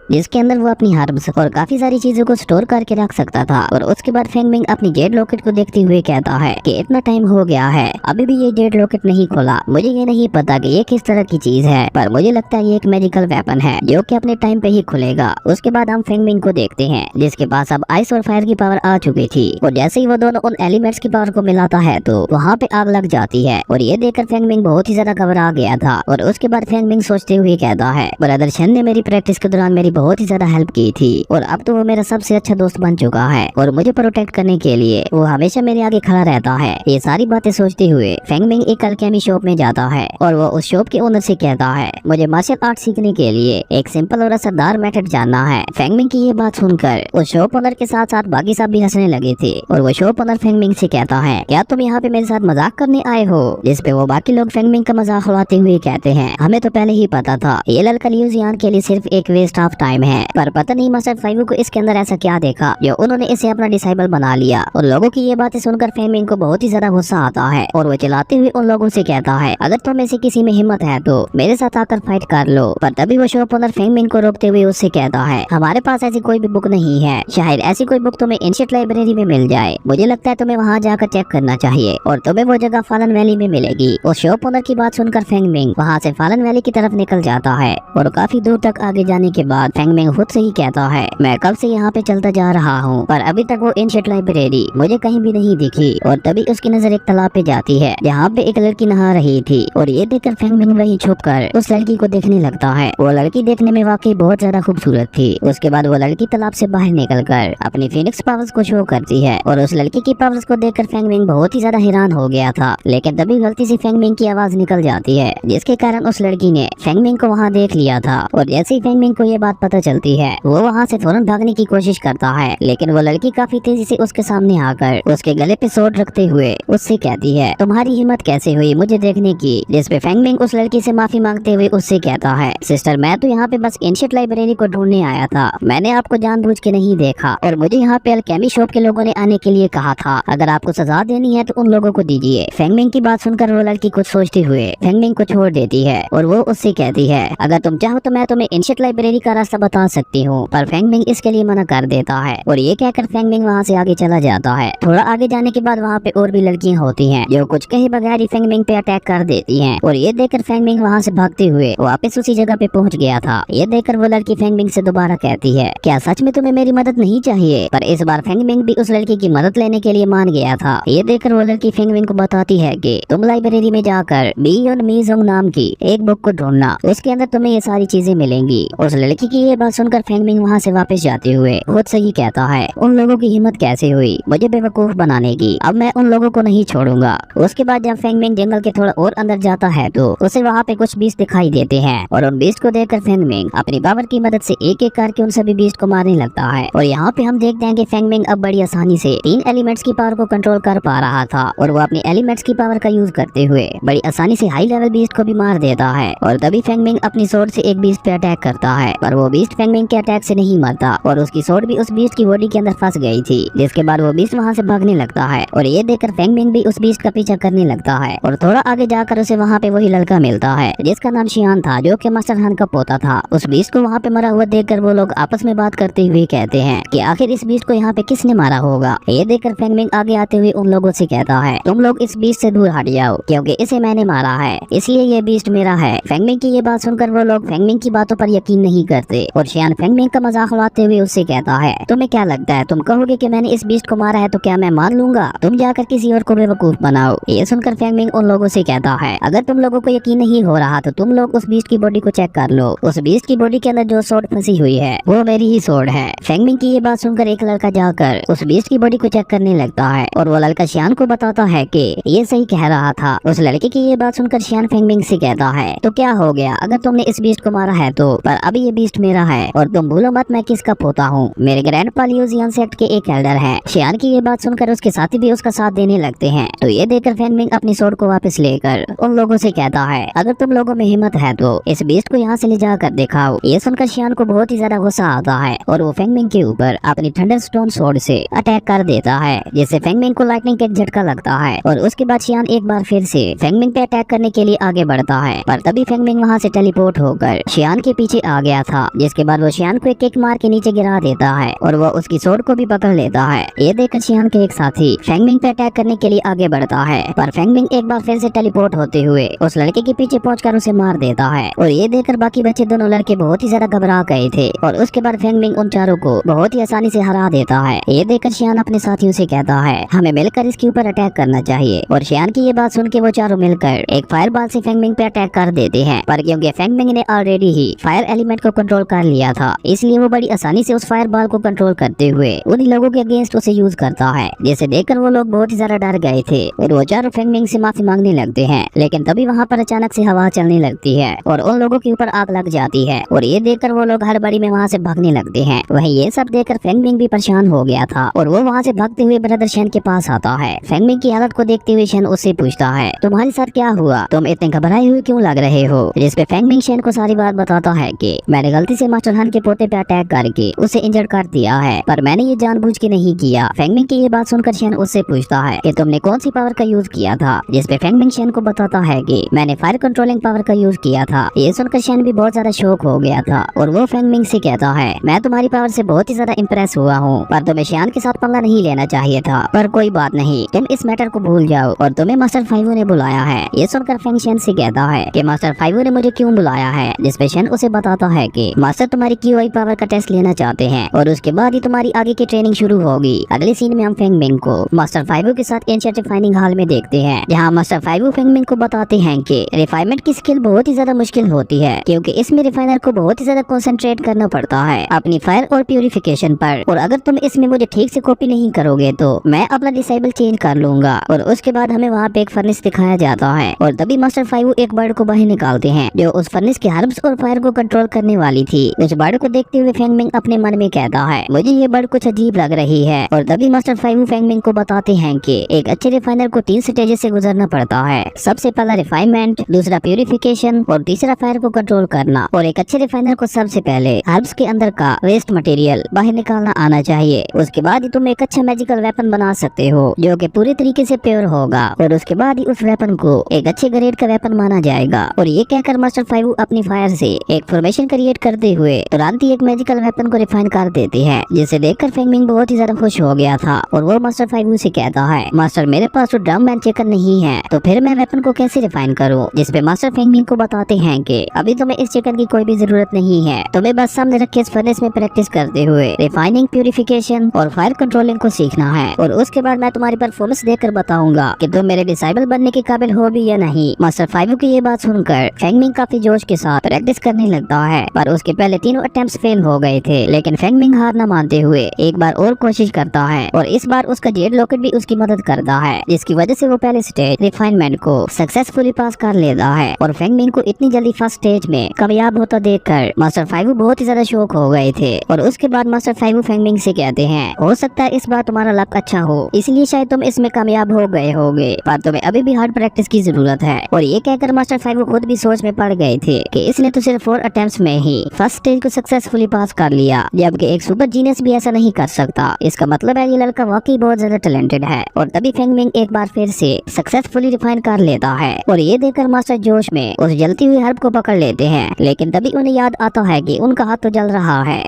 जिसके अंदर वो अपनी हर्ब्स और काफी सारी चीजों को स्टोर करके रख सकता था। और उसके बाद फेंगमिंग अपनी जेड लॉकेट को देखते हुए कहता है कि इतना टाइम हो गया है अभी भी ये जेड लॉकेट नहीं खोला। मुझे ये नहीं पता कि ये किस तरह की चीज है, पर मुझे लगता है ये एक मैजिकल वेपन है जो कि अपने टाइम पे ही खुलेगा। उसके बाद हम फेंगमिंग को देखते हैं जिसके पास अब आइस और फायर की पावर आ चुकी थी और जैसे ही वो दोनों उन एलिमेंट्स की पावर को मिलाता है तो वहाँ पे आग लग जाती है। और ये देखकर फेंगमिंग बहुत ही ज्यादा घबरा गया था। और उसके बाद फेंगमिंग सोचते हुए कहता है, ब्रदर शेन ने मेरी प्रैक्टिस के दौरान मेरी बहुत ही ज्यादा हेल्प की थी और अब तो वो मेरा सबसे अच्छा दोस्त बन चुका है और मुझे प्रोटेक्ट करने के लिए वो हमेशा मेरे आगे खड़ा रहता है। ये सारी बातें सोचते हुए फेंगमिंग एक अल्केमी शॉप में जाता है और वो उस शॉप के ओनर से कहता है, मुझे मार्शल आर्ट सीखने के लिए एक सिंपल और असरदार मेथड जानना है। फेंगमिंग की ये बात सुनकर उस शॉप ओनर के साथ साथ बाकी सब भी हंसने लगे थे और वो शॉप ओनर फेंगमिंग से कहता है, क्या तुम यहाँ पे मेरे साथ मजाक करने आए हो? जिस पे वो बाकी लोग फेंगमिंग का मजाक उड़ाते हुए कहते हैं, हमें तो पहले ही पता था ये लड़का लियू जियान के लिए सिर्फ एक वेस्ट ऑफ टाइम है, पर पता नहीं मास्टर फाइव को इसके अंदर ऐसा क्या देखा जो उन्होंने इसे अपना डिसाइबल बना लिया। और लोगों की ये बातें सुनकर फेंगमिंग को बहुत ही ज्यादा गुस्सा आता है और वो चिल्लाते हुए उन लोगों से कहता है, अगर तुम में से किसी में हिम्मत है तो मेरे साथ आकर फाइट कर लो। पर तभी वो शॉप ओनर फेंगमिंग को रोकते हुए उससे कहता है, हमारे पास ऐसी कोई भी बुक नहीं है, शायद ऐसी कोई बुक तुम्हें एंशिएंट लाइब्रेरी में मिल जाए, मुझे लगता है तुम्हें वहाँ जाकर चेक करना चाहिए और तुम्हें वो जगह फॉलन वैली में मिलेगी। उस शॉप ओनर की बात सुनकर फेंगमिंग वहाँ से फॉलन वैली की तरफ निकल जाता है और काफी दूर तक आगे जाने के बाद फेंगमिंग खुद से ही कहता है मैं कब से यहाँ पे चलता जा रहा हूँ पर अभी तक वो एंशिएंट लाइब्रेरी मुझे कहीं भी नहीं दिखी। और तभी उसकी नजर एक तालाब पे जाती है जहाँ पे एक लड़की नहा रही थी और ये देखकर फेंगमिंग वहीं छुपकर उस लड़की को देखने लगता है। वो लड़की देखने में वाकई बहुत ज्यादा खूबसूरत थी। उसके बाद वो लड़की तालाब से बाहर निकलकर अपनी फीनिक्स पावर्स को शो करती है और उस लड़की की पावर्स को देखकर फेंगमिंग बहुत ही ज्यादा हैरान हो गया था। लेकिन तभी गलती से फेंगमिंग की आवाज निकल जाती है जिसके कारण उस लड़की ने फेंगमिंग को वहाँ देख लिया था। और जैसे ही फेंगमिंग को ये बात पता चलती है वो वहाँ से फौरन भागने की कोशिश करता है, लेकिन वो लड़की काफी तेजी से उसके सामने आकर उसके गले पे स्वॉर्ड रखते हुए उससे कहती है तुम्हारी हिम्मत कैसे हुई मुझे देखने की। जिस पे फेंगमिंग उस लड़की से माफी मांगते हुए उससे कहता है सिस्टर मैं तो यहाँ पे बस एंशिएंट लाइब्रेरी को ढूंढने आया था, मैंने आपको जानबूझ के नहीं देखा और मुझे यहाँ पे अल्केमी शॉप के लोगों ने आने के लिए कहा था, अगर आपको सजा देनी है तो उन लोगों को दीजिए। फेंगमिंग की बात सुनकर वो लड़की कुछ सोचते हुए फेंगमिंग को छोड़ देती है और वो उससे कहती है अगर तुम चाहो तो मैं तुम्हें एंशिएंट लाइब्रेरी का रास्ता बता सकती हूँ, पर फेंगमिंग इसके लिए मना कर देता है। और ये कहकर फेंगमिंग वहाँ से आगे चला जाता है। थोड़ा आगे जाने के बाद वहाँ पे और भी लड़कियाँ होती हैं जो कुछ कहे बगैर ही फेंगमिंग पे अटैक कर देती हैं। और ये देखकर फेंगमिंग वहाँ से भागते हुए वापस उसी जगह पे पहुँच गया था। ये देखकर वो लड़की फेंगमिंग से दोबारा कहती है क्या सच में तुम्हें मेरी मदद नहीं चाहिए, पर इस बार फेंगमिंग भी उस लड़की की मदद लेने के लिए मान गया था। ये देखकर वो लड़की फेंगमिंग को बताती है कि तुम लाइब्रेरी में जाकर बी और मीजोंग नाम की एक बुक को ढूंढना, उसके अंदर तुम्हें ये सारी चीजें मिलेंगी। उस लड़की की ये बात सुनकर फेंगमिंग वहाँ से वापस जाते हुए खुद से ही कहता है उन लोगों की हिम्मत कैसे हुई मुझे बेवकूफ बनाने की, अब मैं उन लोगों को नहीं छोड़ूंगा। उसके बाद जब फेंगमिंग जंगल के थोड़ा और अंदर जाता है तो उसे वहाँ पे कुछ बीस्ट दिखाई देते हैं और उन बीस्ट को देखकर फेंगमिंग अपनी पावर की मदद से एक एक करके उन सभी बीस्ट को मारने लगता है। और यहाँ पे हम देखते हैं कि फेंगमिंग अब बड़ी आसानी से 3 एलिमेंट्स की पावर को कंट्रोल कर पा रहा था और वो अपनी एलिमेंट्स की पावर का यूज करते हुए बड़ी आसानी से हाई लेवल बीस्ट को भी मार देता है। और तभी फेंगमिंग अपनी स्वॉर्ड से एक बीस्ट पे अटैक करता है पर वो बीस्ट फेंगमिंग के अटैक से नहीं मरता और उसकी स्वॉर्ड भी उस बीस्ट की बॉडी के अंदर फंस गई थी। जिसके बाद वो बीस्ट वहाँ से भागने लगता है और ये देखकर फेंगमिंग भी उस बीस्ट का पीछा करने लगता है। और थोड़ा आगे जाकर उसे वहाँ पे वही लड़का मिलता है जिसका नाम शियान था जो कि मास्टर हान का पोता था। उस बीस्ट को वहाँ पे मरा हुआ देखकर वो लोग आपस में बात करते हुए कहते हैं कि आखिर इस बीस्ट को यहाँ पे किसने मारा होगा। ये देखकर फेंगमिंग आगे आते हुए उन लोगों से कहता है तुम लोग इस बीस्ट से दूर हट जाओ क्योंकि इसे मैंने मारा है इसलिए ये बीस्ट मेरा है। फेंगमिंग की ये बात सुनकर वो लोग फेंगमिंग की बातों पर यकीन नहीं करते और शियान फेंगमिंग का मजाक उड़ाते हुए उससे कहता है तुम्हें क्या लगता है तुम कहोगे कि मैंने इस बीस्ट को मारा है तो क्या मैं मान लूंगा, तुम जाकर किसी और को बेवकूफ बनाओ। ये सुनकर फेंगमिंग उन लोगों से कहता है अगर तुम लोगों को यकीन नहीं हो रहा तो तुम लोग उस बीस्ट की बॉडी को चेक कर लो, उस बीस्ट की बॉडी के अंदर जो स्वॉर्ड फंसी हुई है वो मेरी ही स्वॉर्ड है। फेंगमिंग की ये बात सुनकर एक लड़का जाकर उस बीस्ट की बॉडी को चेक करने लगता है और वो लड़का शियान को बताता है कि ये सही कह रहा था। उस लड़के की ये बात सुनकर शियान फेंगमिंग से कहता है तो क्या हो गया अगर तुमने इस बीस्ट को मारा है तो, पर अभी ये बीस्ट मेरा है और तुम भूलो मत मैं किसका पोता हूँ, मेरे ग्रैंडपा लियो जियान सेक्ट के एक एल्डर हैं। शियान की ये बात सुनकर उसके साथी भी उसका साथ देने लगते हैं। तो ये देखकर फेंगमिंग अपनी स्वॉर्ड को वापस लेकर उन लोगों से कहता है अगर तुम लोगों में हिम्मत है तो इस बीस्ट को यहाँ से ले जाकर दिखाओ। ये सुनकर शियान को बहुत ही ज्यादा गुस्सा आता है और वो फेंगमिंग के ऊपर अपनी थंडरस्टोन स्वॉर्ड से अटैक कर देता है जिससे फेंगमिंग को लाइटनिंग का एक झटका लगता है। और उसके बाद शियान एक बार फिर से फेंगमिंग पे अटैक करने के लिए आगे बढ़ता है पर तभी फेंगमिंग वहाँ से टेलीपोर्ट होकर शियान के पीछे आ गया था। जिसके बाद वो शियान को एक किक मार के नीचे गिरा देता है और वो उसकी स्वॉर्ड को भी पकड़ लेता है। ये देखकर शियान के एक साथी फेंगमिंग पे अटैक करने के लिए आगे बढ़ता है पर फेंगमिंग एक बार फिर से टेलीपोर्ट होते हुए उस लड़के के पीछे पहुंचकर उसे मार देता है। और ये देखकर बाकी बच्चे दोनों लड़के बहुत ही ज्यादा घबरा गए थे और उसके बाद फेंगमिंग उन चारों को बहुत ही आसानी से हरा देता है। ये देखकर शियान अपने साथियों से कहता है हमें मिलकर इसके ऊपर अटैक करना चाहिए। और शियान की ये बात सुन के वो चारों मिलकर एक फायर बॉल से फेंगमिंग पे अटैक कर देते हैं पर क्योंकि फेंगमिंग ने ऑलरेडी ही फायर एलिमेंट को कंट्रोल कर लिया था इसलिए वो बड़ी आसानी से उस फायर बॉल को कंट्रोल करते हुए उन लोगों के अगेंस्ट उसे यूज करता है। जिसे देखकर वो लोग बहुत ही ज्यादा डर गए थे और वो चारों फेंगमिंग से माफी मांगने लगते हैं। लेकिन तभी वहाँ पर अचानक से हवा चलने लगती है और उन लोगों के ऊपर आग लग जाती है और ये देखकर वो लोग हड़बड़ी में वहाँ से भागने लगते हैं। वहीं ये सब देखकर फेंगमिंग भी परेशान हो गया था और वो वहाँ से भागते हुए ब्रदर शेन के पास आता है। फेंगमिंग की हालत को देखते हुए शेन उससे पूछता है तुम्हारे साथ क्या हुआ, तुम इतने घबराए हुए क्यों लग रहे हो। जिस पे फेंगमिंग शेन को सारी बात बताता है कि मैंने गलती से मास्टर हान के पोते पे अटैक करके उसे इंजर्ड कर दिया है पर मैंने ये जानबूझ के नहीं किया। फेंगमिंग की ये बात सुनकर शेन उससे पूछता है कि तुमने कौन सी पावर का यूज किया था। जिस पे फेंगमिंग शेन को बताता है कि मैंने फायर कंट्रोलिंग पावर का यूज किया था। ये सुनकर शेन भी बहुत ज्यादा शौक हो गया था और वो फेंगमिंग से कहता है मैं तुम्हारी पावर से बहुत ही ज्यादा इम्प्रेस हुआ हूँ पर तुम्हें शियान के साथ पंगा नहीं लेना चाहिए था, पर कोई बात नहीं तुम इस मैटर को भूल जाओ और तुम्हें मास्टर फाइवो ने बुलाया है। ये सुनकर फेंग शेन से कहता है कि मास्टर फाइवो ने मुझे क्यों बुलाया है। जिस पे शेन उसे बताता है कि मास्टर तुम्हारी क्यूआई पावर का टेस्ट लेना चाहते हैं और उसके बाद ही तुम्हारी आगे की ट्रेनिंग शुरू होगी। अगले सीन में हम फेंग मिंग को मास्टर फाइवू के साथ एंशिएंट रिफाइनिंग हॉल में देखते हैं, जहाँ मास्टर फाइवू फेंग मिंग को बताते हैं कि रिफाइनमेंट की स्किल बहुत ही ज्यादा मुश्किल होती है, क्योंकि इसमें रिफाइनर को बहुत ही ज्यादा कंसंट्रेट करना पड़ता है अपनी फायर और प्यूरिफिकेशन पर, और अगर तुम इसमें मुझे ठीक से कॉपी नहीं करोगे तो मैं अपना डिसेबल चेंज कर लूंगा। और उसके बाद हमें वहाँ पे एक फर्नेस दिखाया जाता है और तभी मास्टर फाइवू एक बर्ड को बाहर निकालते हैं जो उस फर्नेस के हर्ब्स और फायर को कंट्रोल करने वाली थी। उस बर्ड को देखते हुए फेंग मिंग अपने मन में कहता है, मुझे ये बर्ड कुछ अजीब लग रही है। और तभी मास्टर फाइवू फेंग मिंग को बताते हैं कि एक अच्छे रिफाइनर को 3 स्टेजेस से गुजरना पड़ता है। सबसे पहला रिफाइनमेंट, दूसरा प्यूरिफिकेशन और तीसरा फायर को कंट्रोल करना। और एक अच्छे रिफाइनर को सबसे पहले हर्ब्स के अंदर का वेस्ट मटेरियल बाहर निकालना आना चाहिए। उसके बाद ही तुम एक अच्छा मैजिकल वेपन बना सकते हो जो कि पूरी तरीके से प्योर होगा, और उसके बाद ही उस वेपन को एक अच्छे ग्रेड का वेपन माना जाएगा। और ये कहकर मास्टर फाइवू अपनी फायर से एक फॉर्मेशन क्रिएट करते हुए तुरंत ही एक मैजिकल वेपन को रिफाइन कर देते हैं, जिसे देखकर फेंग मिंग बहुत ही ज्यादा खुश हो गया था। और वो मास्टर फाइवू से कहता है, मास्टर मेरे पास तो ड्रम एंड चिकन नहीं है, तो फिर मैं वेपन को कैसे रिफाइन करूँ? जिसपे मास्टर फेंग मिंग को बताते हैं कि अभी तुम्हें इस चिकन की कोई भी जरूरत नहीं है, तुम्हें बस सामने रखे इस फर्नेस में प्रैक्टिस करते हुए रिफाइनिंग, प्यूरिफिकेशन और फायर कंट्रोलिंग को सीखना है, और उसके बाद मैं तुम्हारी परफॉर्मेंस देकर बताऊंगा कि तुम मेरे डिसेबल बनने के काबिल हो भी या नहीं। मास्टर फाइवू की ये बात सुनकर फेंग मिंग काफी जोश के साथ प्रैक्टिस करने लगता है, पर उसके पहले तीनों अटेम्प्ट्स फेल हो गए थे। लेकिन फेंग मिंग हार न मानते हुए एक बार और कोशिश करता है, और इस बार उसका जेड लॉकेट भी उसकी मदद करता है, जिसकी वजह से वो पहले स्टेज रिफाइनमेंट को सक्सेसफुली पास कर लेता है। और फेंग मिंग को इतनी जल्दी फर्स्ट स्टेज में कामयाब होता देखकर मास्टर फाइवू बहुत ही ज्यादा शॉक हो गए थे। और उसके बाद मास्टर फाइवू फेंग मिंग से कहते हैं, हो सकता है इस बार तुम्हारा लक अच्छा हो, इसलिए शायद तुम इसमें कामयाब हो गए होगे, पर तुम्हें अभी भी हार्ड प्रैक्टिस की जरूरत है। और ये कहकर मास्टर फाइवू खुद भी सोच में पड़ गए थे कि इसने तो सिर्फ 4 अटेम्प्ट्स में ही फर्स्ट स्टेज को सक्सेसफुली पास कर लिया, जबकि एक सुपर जीनियस भी ऐसा नहीं कर सकता। इसका मतलब है ये लड़का वाकई बहुत ज्यादा टैलेंटेड है। और तभी फेंग मिंग एक बार फिर से सक्सेसफुली रिफाइन कर लेता है, और ये देखकर मास्टर जोश में उस जलती हुई हर्ब को पकड़ लेते हैं। लेकिन तभी उन्हें याद आता है कि उनका हाथ तो जल रहा है।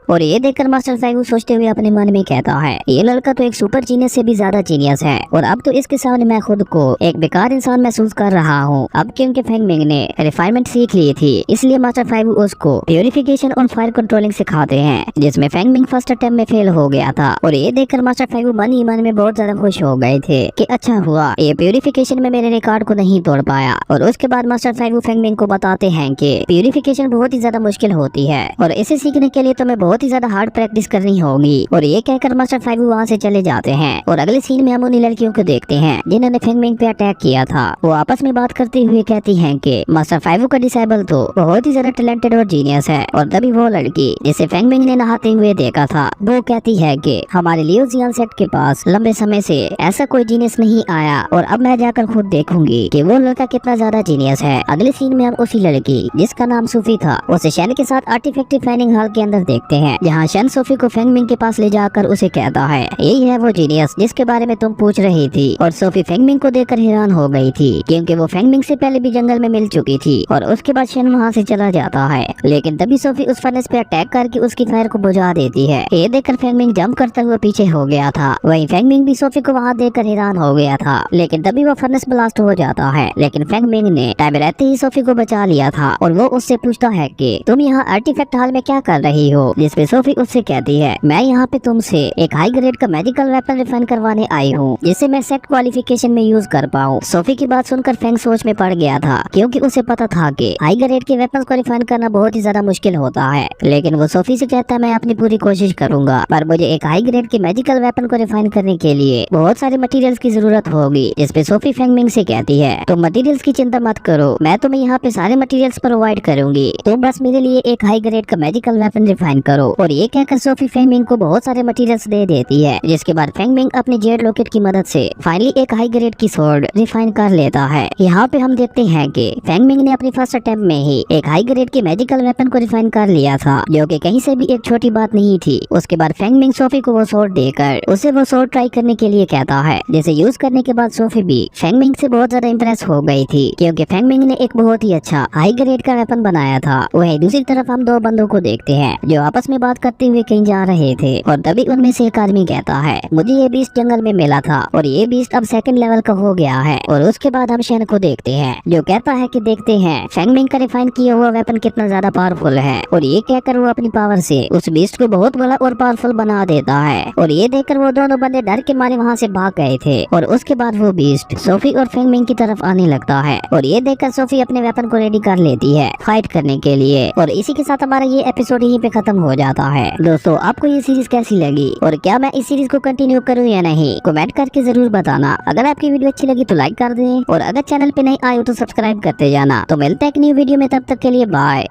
और ये देखकर मास्टर फाइवू सोचते हुए अपने मन में कहता है, ये लड़का तो एक सुपर जीनियस से भी ज्यादा जीनियस है, और अब तो इसके सामने मैं खुद को एक बेकार इंसान महसूस कर रहा हूँ। अब क्योंकि फेंग मिंग ने रिफाइनमेंट सीख ली थी, इसलिए मास्टर फाइवू उसको प्यूरिफिकेशन और फायर कंट्रोलिंग सिखाते हैं, जिसमें फेंग मिंग फर्स्ट अटेम्प्ट में फेल हो गया था। और ये देखकर मास्टर फाइवू मन ही मन में बहुत ज्यादा खुश हो गए थे कि अच्छा हुआ ये प्यूरिफिकेशन में मेरे रिकॉर्ड को नहीं तोड़ पाया। और उसके बाद मास्टर फाइवू फेंग मिंग को बताते हैं कि प्यूरिफिकेशन बहुत ही ज्यादा मुश्किल होती है, और इसे सीखने के लिए तुम्हें बहुत ही ज्यादा हार्ड प्रैक्टिस करनी होगी। और ये कहकर मास्टर फाइवू वहाँ से चले जाते हैं। और अगले सीन में हम उन लड़कियों को देखते हैं जिन्होंने फेंग मिंग पे अटैक किया था। वो आपस में बात करते हुए कहती हैं कि मास्टर फाइवू का डिसेबल तो बहुत ही ज्यादा टैलेंटेड और जीनियस है। और तभी वो लड़की जिसे फेंग मिंग ने नहाते हुए देखा था, वो कहती है कि हमारे लियो जियान सेट के पास लंबे समय से ऐसा कोई जीनियस नहीं आया, और अब मैं जाकर खुद देखूंगी कि वो लड़का कितना ज्यादा जीनियस है। अगले सीन में हम उसी लड़की जिसका नाम सूफी था, उसे शैन के साथ आर्टिफैक्ट रिफाइनिंग हॉल के अंदर देखते हैं, जहाँ शैन सोफी को फेंग मिंग के पास ले जाकर उसे कहता है, यही है वो जीनियस जिसके बारे में तुम पूछ रही थी। और सोफी फेंग मिंग को देखकर हैरान हो गई थी, क्योंकि वो फेंग मिंग से पहले भी जंगल में मिल चुकी थी। और उसके बाद शैन वहाँ से चला जाता है, लेकिन तभी सोफी उस फर्नेस पे अटैक करके उसकी फायर को बुझा देती है। ये देखकर फेंग मिंग जंप करता हुआ पीछे हो गया था। वहीं फेंग मिंग भी सोफी को वहाँ देखकर हैरान हो गया था, लेकिन तभी वो फर्नेस ब्लास्ट हो जाता है। लेकिन फेंग मिंग ने टाइम रहते ही सोफी को बचा लिया था, और वो उससे पूछता है कि तुम यहाँ आर्टिफैक्ट हॉल में क्या कर रही हो? जिसपे सोफी उससे कहती है, मैं यहाँ पे तुमसे एक हाई ग्रेड का मैजिकल वेपन रिफाइन करवाने आई हूँ, जिसे मैं सेट क्वालिफिकेशन में यूज कर पाऊँ। सोफी की बात सुनकर फेंग सोच में पड़ गया था, क्योंकि उसे पता था कि हाई ग्रेड के वेपन्स को रिफाइन करना बहुत ही ज्यादा मुश्किल होता है। लेकिन वो सोफी से कहता है, मैं अपनी पूरी कोशिश करूंगा, पर मुझे एक हाई ग्रेड के मैजिकल वेपन को रिफाइन करने के लिए बहुत सारे मटेरियल्स की जरूरत होगी। जिसपे सोफी फेंग मिंग से कहती है, तुम मटेरियल्स की चिंता मत करो, मैं तुम्हें यहाँ पे सारे मटेरियल्स प्रोवाइड करूंगी, तुम बस मेरे लिए एक हाई ग्रेड का मैजिकल वेपन रिफाइन करो। और ये कहकर सोफी फेंग मिंग को बहुत सारे मटेरियल्स दे देती है, जिसके बाद फेंग मिंग अपने जेड लॉकेट की मदद से फाइनली एक हाई ग्रेड की स्वॉर्ड रिफाइन कर लेता है। यहाँ पे हम देखते हैं कि फेंग मिंग ने अपनी फर्स्ट अटेम्प्ट में ही एक हाई ग्रेड के मैजिकल वेपन को रिफाइन कर लिया था, जो कि कहीं से भी एक छोटी बात नहीं थी। उसके बाद फेंग मिंग सोफी को वो स्वॉर्ड देकर उसे वो स्वॉर्ड ट्राई करने के लिए कहता है, जिसे यूज करने के बाद सोफी भी फेंग मिंग से बहुत ज्यादा इम्प्रेस हो गई थी, क्योंकि फेंग मिंग ने एक बहुत ही अच्छा हाई ग्रेड का वेपन बनाया था। वहीं दूसरी तरफ हम दो बंदों को देखते हैं जो आपस में में बात करते हुए कहीं जा रहे थे और तभी उनमें से एक आदमी कहता है, मुझे ये बीस्ट जंगल में मिला था और ये बीस्ट अब सेकंड लेवल का हो गया है। और उसके बाद हम शेन को देखते हैं जो कहता है कि देखते हैं फेंग मिंग का रिफाइन किया हुआ वेपन कितना ज्यादा पावरफुल है। और ये कहकर वो अपनी पावर से उस बीस्ट को बहुत बड़ा और पावरफुल बना देता है। और ये देखकर वो दोनों बंदे डर के मारे वहाँ से भाग गए थे। और उसके बाद वो बीस्ट सोफी और फेंग मिंग की तरफ आने लगता है और ये देखकर सोफी अपने वेपन को रेडी कर लेती है फाइट करने के लिए। और इसी के साथ हमारा ये एपिसोड यहीं पे खत्म हो जाता है। दोस्तों आपको ये सीरीज कैसी लगी और क्या मैं इस सीरीज को कंटिन्यू करूँ या नहीं, कमेंट करके जरूर बताना। अगर आपकी वीडियो अच्छी लगी तो लाइक कर दें और अगर चैनल पे नहीं आए हो तो सब्सक्राइब करते जाना। तो मिलते हैं एक न्यू वीडियो में, तब तक के लिए बाय।